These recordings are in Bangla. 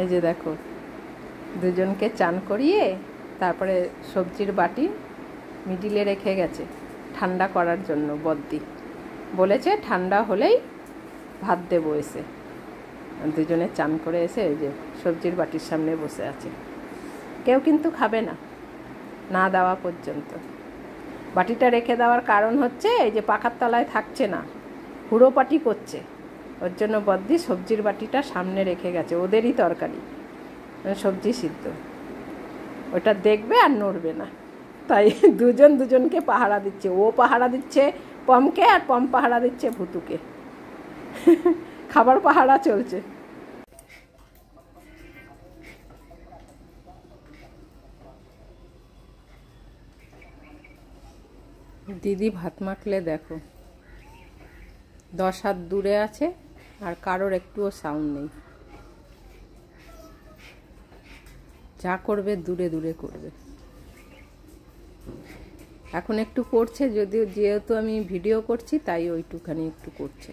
এই যে দেখো দুজনকে চান করিয়ে তারপরে সবজির বাটি মিডিলে রেখে গেছে ঠান্ডা করার জন্য। বদ্দি বলেছে ঠান্ডা হলেই ভাত দেবো এসে। দুজনে চান করে এসে এই যে সবজির বাটির সামনে বসে আছে। কেউ কিন্তু খাবে না না দেওয়া পর্যন্ত। বাটিটা রেখে দেওয়ার কারণ হচ্ছে এই যে পাখার তলায় থাকছে না, হুড়োপাটি করছে, ওর জন্য বদ্দি সবজির বাটিটা সামনে রেখে গেছে। ওদেরই তরকারি, সবজি সিদ্ধ, ওটা দেখবে আর নড়বে না। তাই দুজন দুজনকে পাহারা দিচ্ছে। ও পাহারা দিচ্ছে পমকে আর পম পাহারা দিচ্ছে ভুতুকে। খাবার পাহারা চলছে। দিদি ভাত মাখলে দেখো 10 হাত দূরে আছে আর কারোর একটুও সাউন্ড নেই। যা করবে দূরে দূরে করবে। এখন একটু করছে, যদিও যেহেতু আমি ভিডিও করছি তাই ওইটুখানি একটু করছে।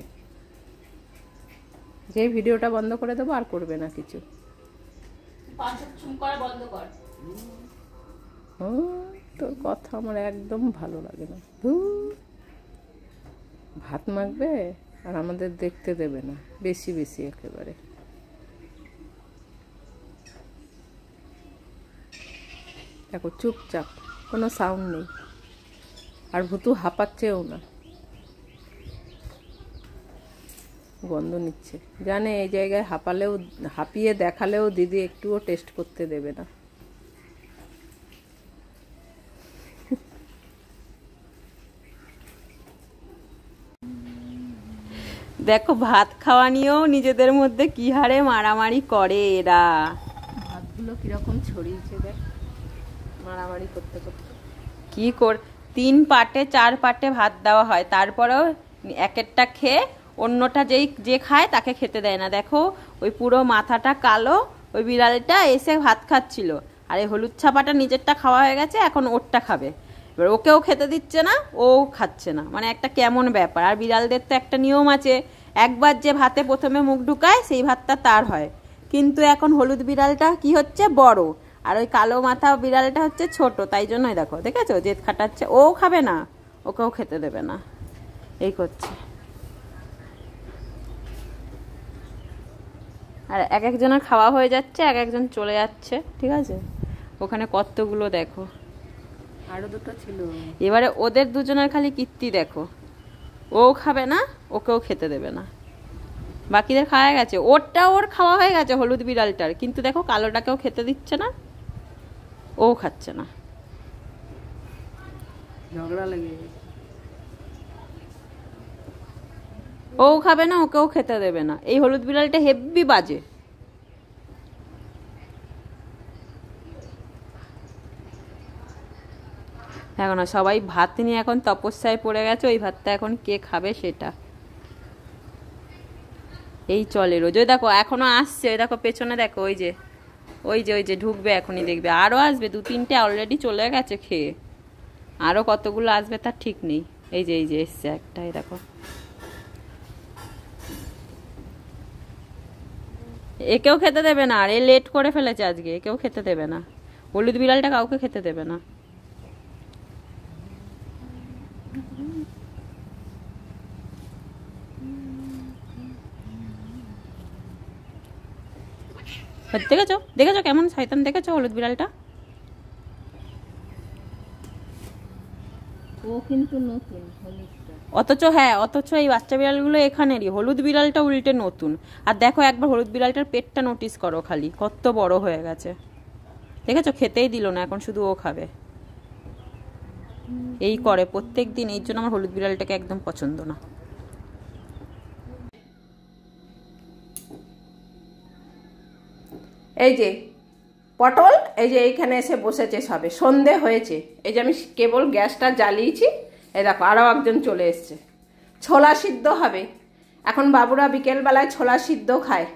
যে ভিডিওটা বন্ধ করে দেবো আর করবে না কিছু। তোর কথা আমার একদম ভালো লাগে না। ভাত মাখবে আর আমাদের দেখতে দেবে না, বেশি বেশি একেবারে। দেখো চুপচাপ, কোনো সাউন্ড নেই, আর ভুতু হাঁপাচ্ছেও না, গন্ধ নিচ্ছে। জানে এই জায়গায় হাঁপালেও, হাঁপিয়ে দেখালেও দিদি একটুও টেস্ট করতে দেবে না। দেখো ভাত খাওয়া নিয়েও নিজেদের মধ্যে কি হারে মারামারি করে এরা। ভাতগুলো কিরকম ছড়িয়েছে দেখ, মারামারি করতে করতে। কি কর 3 পাটে 4 পাটে ভাত দেওয়া হয়, তারপরেও এক একটা খেয়ে অন্যটা যে খায় তাকে খেতে দেয় না। দেখো ওই পুরো মাথাটা কালো ওই বিড়ালটা এসে ভাত খাচ্ছিল, আর এই হলুদ ছাপাটা নিজেরটা খাওয়া হয়ে গেছে, এখন ওরটা খাবে। এবার ওকেও খেতে দিচ্ছে না, ও খাচ্ছে না, মানে একটা কেমন ব্যাপার। আর বিড়ালদের তো একটা নিয়ম আছে, একবার যে ভাতে প্রথমে মুখ ঢুকায় সেই ভাতটা তার হয়। কিন্তু এখন হলুদ বিড়ালটা কি হচ্ছে, বড়, আর ওই কালো মাথা বিড়ালটা হচ্ছে ছোট, তাই জন্যই দেখো, দেখেছো জেদ খাটাচ্ছে। ও খাবে না, ওকেও খেতে দেবে না, এই করছে। আর এক একজনের খাওয়া হয়ে যাচ্ছে, এক একজন চলে যাচ্ছে, ঠিক আছে। ওখানে কতগুলো দেখো, আরো দুটো ছিল। এবারে ওদের দুজনের খালি কীর্তি দেখো, ও খাবে না, ওকেও খেতে দেবে না। বাকিদের খাওয়া গেছে, ওরটা ওর খাওয়া হয়ে গেছে হলুদ বিড়ালটার, কিন্তু দেখো কালোটাকেও খেতে দিচ্ছে না, ও খাচ্ছে না। ঝগড়া লেগে গেছে। ও খাবে না, ওকেও খেতে দেবে না। এই হলুদ বিড়ালটা হেব্বি বাজে। এখন সবাই ভাত নিয়ে এখন তপস্যায় পড়ে গেছে, ওই ভাতটা এখন কে খাবে সেটা। এই চলে রোজ। ওই দেখো এখনো আসছে, ওই দেখো পেছনে দেখো, ওই যে ওই যে ওই যে ঢুকবে এখনই, দেখবে আরো আসবে। 2-3টে অলরেডি চলে গেছে খেয়ে, আরো কতগুলো আসবে তার ঠিক নেই। এই যে এসছে একটা, এই দেখো। একেও খেতে দেবে না, আর এ লেট করে ফেলেছে আজকে, একেও খেতে দেবে না। হলুদ বিড়ালটা কাউকে খেতে দেবে না। দেখেছো দেখেছো কেমন শয়তান, দেখেছো হলুদ বিড়ালটা? ও কিন্তু নতুন হলুদটা। অথচ এই বাচ্চা বিড়ালগুলো এখানেরই, হলুদ বিড়ালটা উল্টে নতুন। আর দেখো একবার হলুদ বিড়ালটার পেটটা নোটিস করো, খালি কত বড় হয়ে গেছে। দেখেছো, খেতেই দিল না, এখন শুধু ও খাবে। এই করে প্রত্যেক দিন, এই জন্য আমার হলুদ বিড়ালটাকে একদম পছন্দ না। এই যে পটল, এই যে এইখানে এসে বসেছে সবে, সন্ধে হয়েছে। এই যে আমি কেবল গ্যাসটা জ্বালিয়েছি, এই দেখো আরও একজন চলে এসছে। ছোলা সিদ্ধ হবে এখন, বাবুরা বিকেলবেলায় ছোলা সিদ্ধ খায়,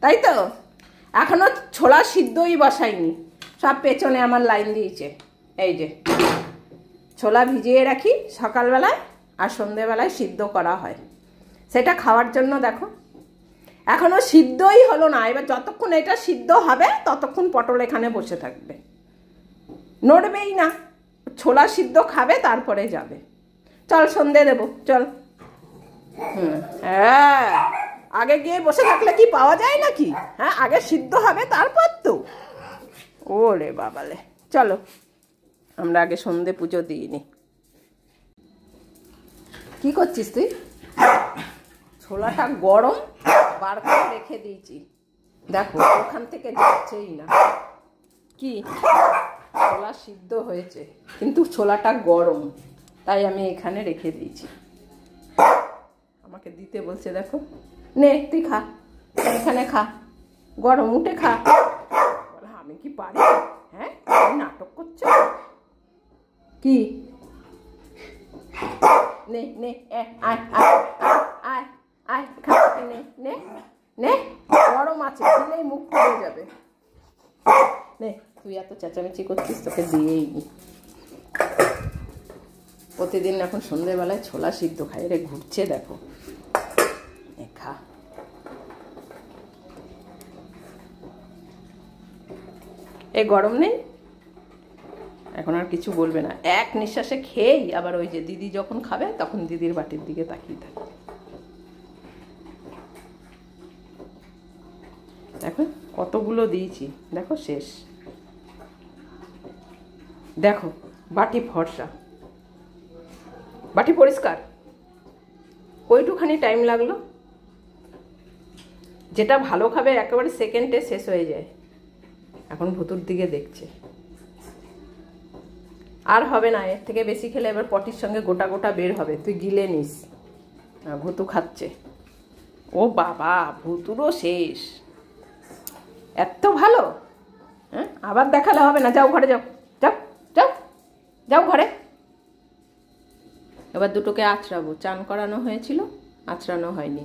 তাই তো। এখনো ছোলা সিদ্ধই বসাইনি, সব পেছনে আমার লাইন দিয়েছে। এই যে ছোলা ভিজিয়ে রাখি সকালবেলায়, আর সন্ধেবেলায় সিদ্ধ করা হয়, সেটা খাওয়ার জন্য। দেখো এখনো সিদ্ধই হলো না। এবার যতক্ষণ এটা সিদ্ধ হবে ততক্ষণ পটল এখানে বসে থাকবে, নড়বেই না। ছোলা সিদ্ধ খাবে তারপরে যাবে। চল সন্ধে দেবো, চল। হ্যাঁ, আগে গিয়ে বসে থাকলে কি পাওয়া যায় নাকি? হ্যাঁ, আগে সিদ্ধ হবে তারপর তো। ওরে বাবালে, চলো আমরা আগে সন্ধে পুজো দিইনি। কি করছিস তুই? ছোলাটা গরম, বার করে রেখে দিয়েছি, দেখো ওখান থেকে যাচ্ছেই না। কি ছোলা সিদ্ধ হয়েছে কিন্তু ছোলাটা গরম, তাই আমি এখানে রেখে দিয়েছি। আমাকে দিতে বলছে, দেখো নে তুই খা, এখানে খা, গরম, উঠে খা। আমি কি পারি? হ্যাঁ, নাটক করছো কি? নে নে, আয় আয় আয় আয়, খা, নে নে নে, গরম আছে, দিলেই মুখ পড়ে যাবে। নে, তুই এত চেঁচামেচি করছিস, তোকে দিয়েই নি। প্রতিদিন এখন সন্ধ্যেবেলায় ছোলা সিদ্ধ খাই। রে ঘুরছে দেখো, খা। এ গরম নেই, এখন আর কিছু বলবে না। এক নিঃশ্বাসে খেয়েই আবার ওই যে দিদি যখন খাবে তখন দিদির বাটির দিকে তাকিয়ে থাকে। দেখো কতগুলো দিয়েছি, দেখো শেষ। দেখো বাটি ফর্সা, বাটি পরিষ্কার। ওইটুখানি টাইম লাগলো। যেটা ভালো খাবে একেবারে সেকেন্ডে শেষ হয়ে যায়। এখন ভুতুর দিকে দেখছে, আর হবে না, এর থেকে বেশি খেলে এবার পটির সঙ্গে গোটা গোটা বের হবে, তুই গিলে নিস। ভুতু খাচ্ছে। ও বাবা, ভুতুরও শেষ। এত ভালো, হ্যাঁ? আবার দেখালে হবে না, যাও ঘরে যাও, যাও যাও যাও ঘরে। এবার দুটোকে আঁচড়াবো। চান করানো হয়েছিল, আঁচড়ানো হয়নি।